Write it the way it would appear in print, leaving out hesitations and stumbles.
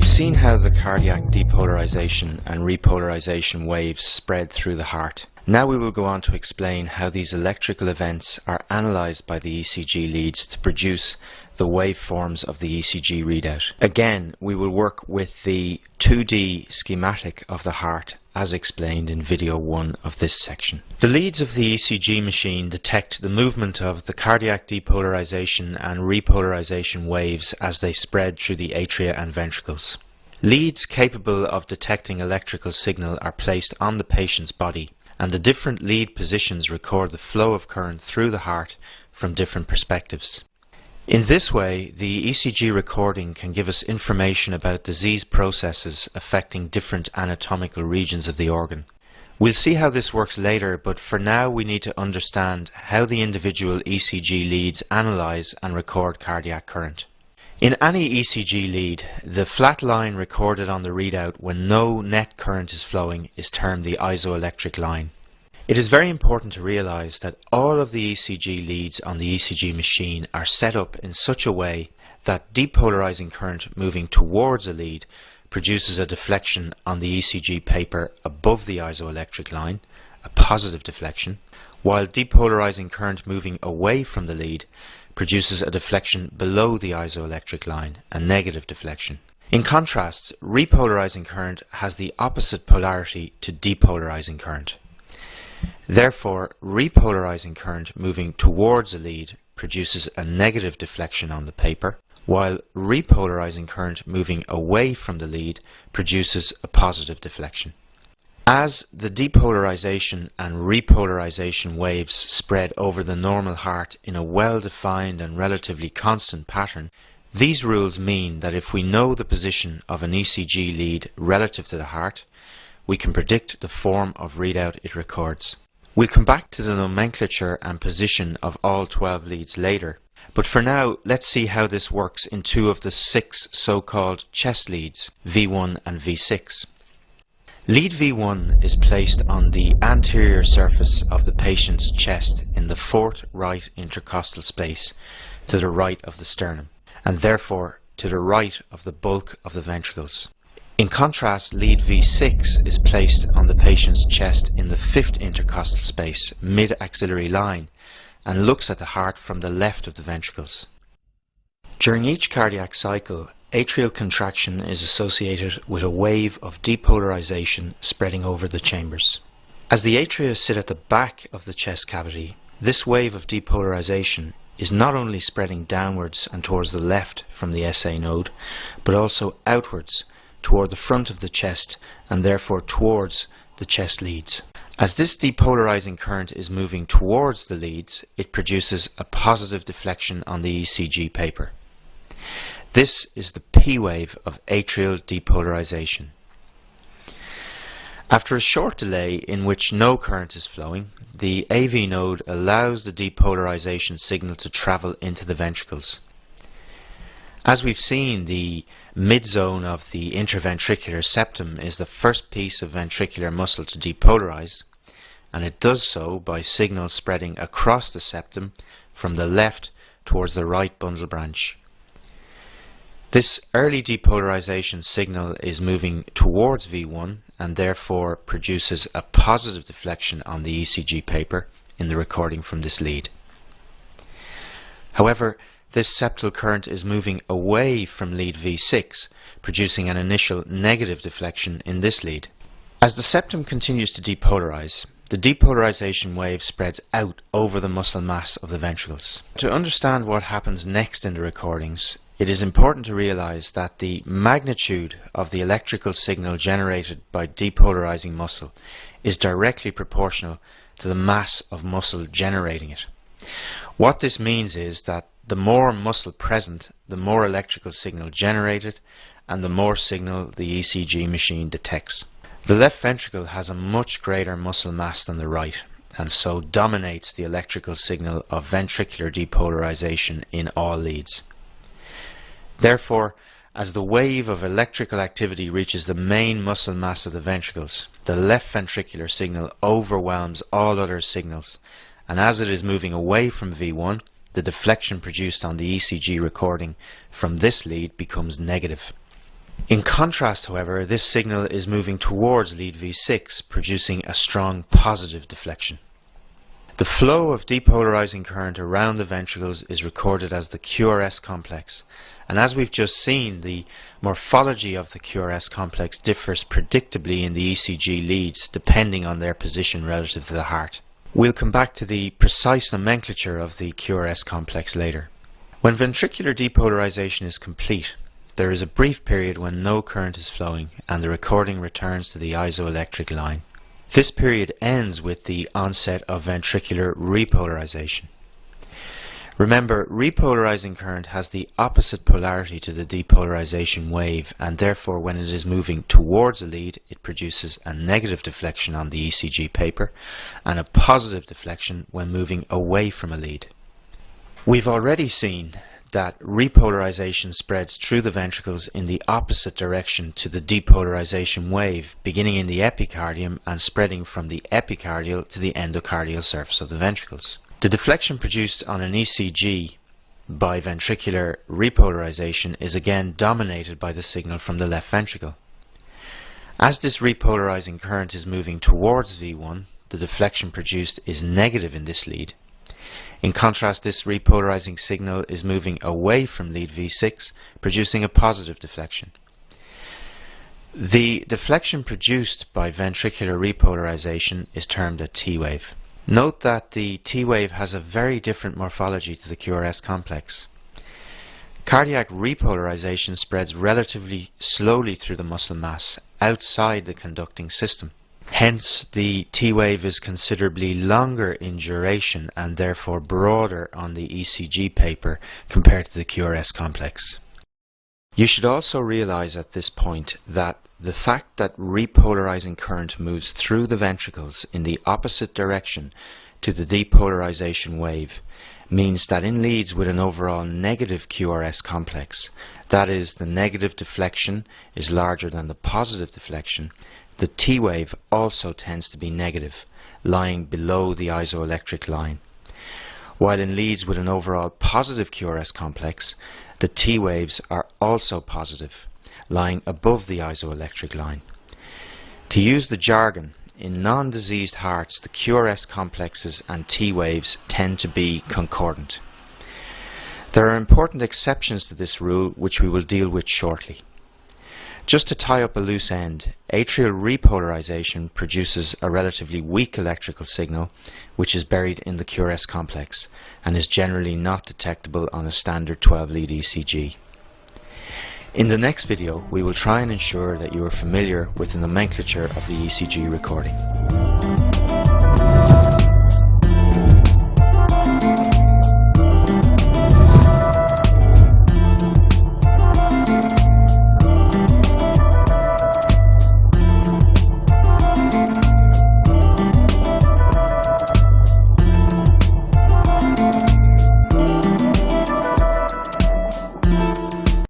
We've seen how the cardiac depolarization and repolarization waves spread through the heart. Now we will go on to explain how these electrical events are analysed by the ECG leads to produce the waveforms of the ECG readout. Again, we will work with the 2D schematic of the heart as explained in video 1 of this section. The leads of the ECG machine detect the movement of the cardiac depolarization and repolarization waves as they spread through the atria and ventricles. Leads capable of detecting electrical signal are placed on the patient's body, and the different lead positions record the flow of current through the heart from different perspectives. In this way, the ECG recording can give us information about disease processes affecting different anatomical regions of the organ. We'll see how this works later, but for now we need to understand how the individual ECG leads analyze and record cardiac current. In any ECG lead, the flat line recorded on the readout when no net current is flowing is termed the isoelectric line. It is very important to realize that all of the ECG leads on the ECG machine are set up in such a way that depolarizing current moving towards a lead produces a deflection on the ECG paper above the isoelectric line, a positive deflection, while depolarizing current moving away from the lead produces a deflection below the isoelectric line, a negative deflection. In contrast, repolarizing current has the opposite polarity to depolarizing current. Therefore, repolarizing current moving towards a lead produces a negative deflection on the paper, while repolarizing current moving away from the lead produces a positive deflection. As the depolarization and repolarization waves spread over the normal heart in a well-defined and relatively constant pattern, these rules mean that if we know the position of an ECG lead relative to the heart, we can predict the form of readout it records. We'll come back to the nomenclature and position of all 12 leads later, but for now let's see how this works in two of the 6 so-called chest leads, V1 and V6. Lead V1 is placed on the anterior surface of the patient's chest in the 4th right intercostal space to the right of the sternum, and therefore to the right of the bulk of the ventricles. In contrast, lead V6 is placed on the patient's chest in the 5th intercostal space, mid-axillary line, and looks at the heart from the left of the ventricles. During each cardiac cycle, atrial contraction is associated with a wave of depolarization spreading over the chambers. As the atria sit at the back of the chest cavity, this wave of depolarization is not only spreading downwards and towards the left from the SA node, but also outwards toward the front of the chest and therefore towards the chest leads. As this depolarizing current is moving towards the leads, it produces a positive deflection on the ECG paper. This is the P wave of atrial depolarization. After a short delay in which no current is flowing, the AV node allows the depolarization signal to travel into the ventricles. As we've seen, the mid-zone of the interventricular septum is the first piece of ventricular muscle to depolarize, and it does so by signals spreading across the septum from the left towards the right bundle branch. This early depolarization signal is moving towards V1 and therefore produces a positive deflection on the ECG paper in the recording from this lead. However, this septal current is moving away from lead V6, producing an initial negative deflection in this lead. As the septum continues to depolarize, the depolarization wave spreads out over the muscle mass of the ventricles. To understand what happens next in the recordings, it is important to realize that the magnitude of the electrical signal generated by depolarizing muscle is directly proportional to the mass of muscle generating it. What this means is that the more muscle present, the more electrical signal generated, and the more signal the ECG machine detects. The left ventricle has a much greater muscle mass than the right, and so dominates the electrical signal of ventricular depolarization in all leads. Therefore, as the wave of electrical activity reaches the main muscle mass of the ventricles, the left ventricular signal overwhelms all other signals, and as it is moving away from V1, the deflection produced on the ECG recording from this lead becomes negative. In contrast, however, this signal is moving towards lead V6, producing a strong positive deflection. The flow of depolarizing current around the ventricles is recorded as the QRS complex, and as we've just seen, the morphology of the QRS complex differs predictably in the ECG leads depending on their position relative to the heart. We'll come back to the precise nomenclature of the QRS complex later. When ventricular depolarization is complete, there is a brief period when no current is flowing and the recording returns to the isoelectric line. This period ends with the onset of ventricular repolarization. Remember, repolarizing current has the opposite polarity to the depolarization wave, and therefore when it is moving towards a lead, it produces a negative deflection on the ECG paper and a positive deflection when moving away from a lead. We've already seen that repolarization spreads through the ventricles in the opposite direction to the depolarization wave, beginning in the epicardium and spreading from the epicardial to the endocardial surface of the ventricles. The deflection produced on an ECG by ventricular repolarization is again dominated by the signal from the left ventricle. As this repolarizing current is moving towards V1, the deflection produced is negative in this lead. In contrast, this repolarizing signal is moving away from lead V6, producing a positive deflection. The deflection produced by ventricular repolarization is termed a T wave. Note that the T wave has a very different morphology to the QRS complex. Cardiac repolarization spreads relatively slowly through the muscle mass outside the conducting system. Hence, the T wave is considerably longer in duration and therefore broader on the ECG paper compared to the QRS complex. You should also realize at this point that the fact that repolarizing current moves through the ventricles in the opposite direction to the depolarization wave means that in leads with an overall negative QRS complex, that is, the negative deflection is larger than the positive deflection, the T wave also tends to be negative, lying below the isoelectric line. While in leads with an overall positive QRS complex, the T waves are also positive, lying above the isoelectric line. To use the jargon, in non-diseased hearts, the QRS complexes and T waves tend to be concordant. There are important exceptions to this rule, which we will deal with shortly. Just to tie up a loose end, atrial repolarization produces a relatively weak electrical signal which is buried in the QRS complex and is generally not detectable on a standard 12-lead ECG. In the next video, we will try and ensure that you are familiar with the nomenclature of the ECG recording.